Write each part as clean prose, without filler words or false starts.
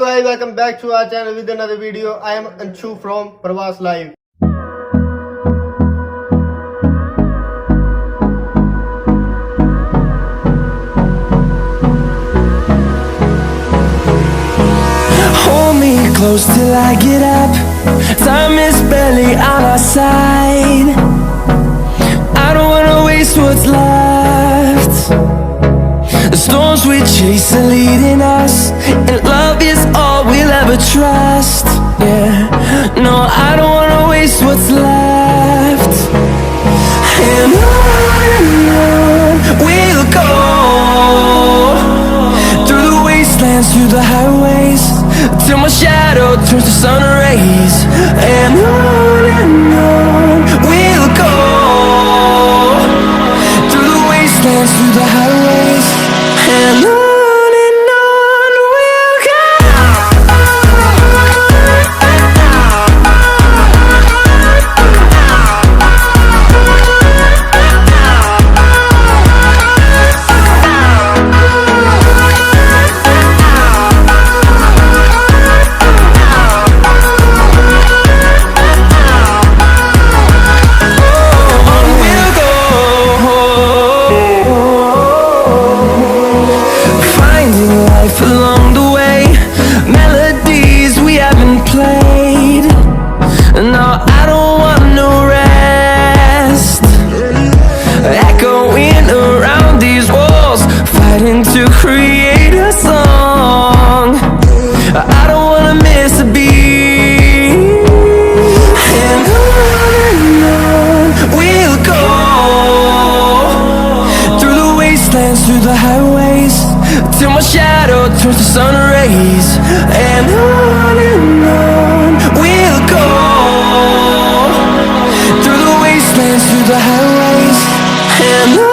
guys, welcome back to our channel with another video. I am Anshu from Pravas Live. Hold me close till I get up. Time is barely on our side. I don't wanna waste what's left. The storms we chase are leading us, and love is all we'll ever trust. Yeah, no, I don't wanna waste what's left. And on we'll go, through the wastelands, through the highways, till my shadow turns to sun rays. And on we'll go, through the wastelands, through the highways, and on we'll go. Along the way, melodies we haven't played. No, I don't want no rest. Echoing around these walls, fighting to create a song. I don't wanna miss a beat. And on we'll go, through the wastelands, through the highways, till my shadow turns to sun rays. And on we'll go, through the wastelands, through the highways, and on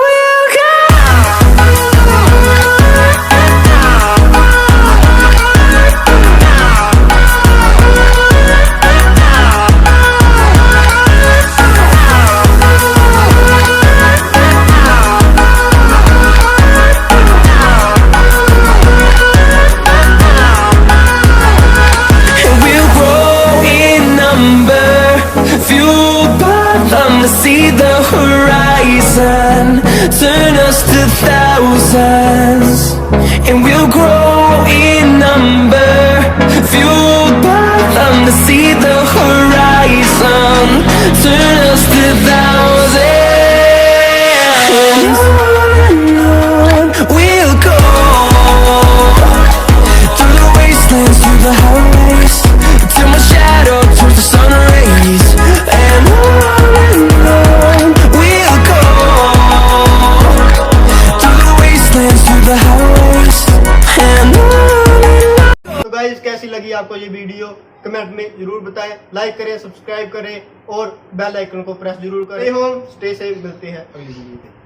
we'll go. To see the horizon, turn us to thousands, and we'll grow in number, fueled by them. To see the horizon, turn us to thousands, and on we'll go, through the wastelands, through the highways, till my shadow turns to sun rays. And तो guys, कैसी लगी आपको ये video comment में जरूर बताएं। Like करें, subscribe करें और बेल आइकन को प्रेस जरूर करें। होम स्टे सेफ, मिलते हैं अगली वीडियो में।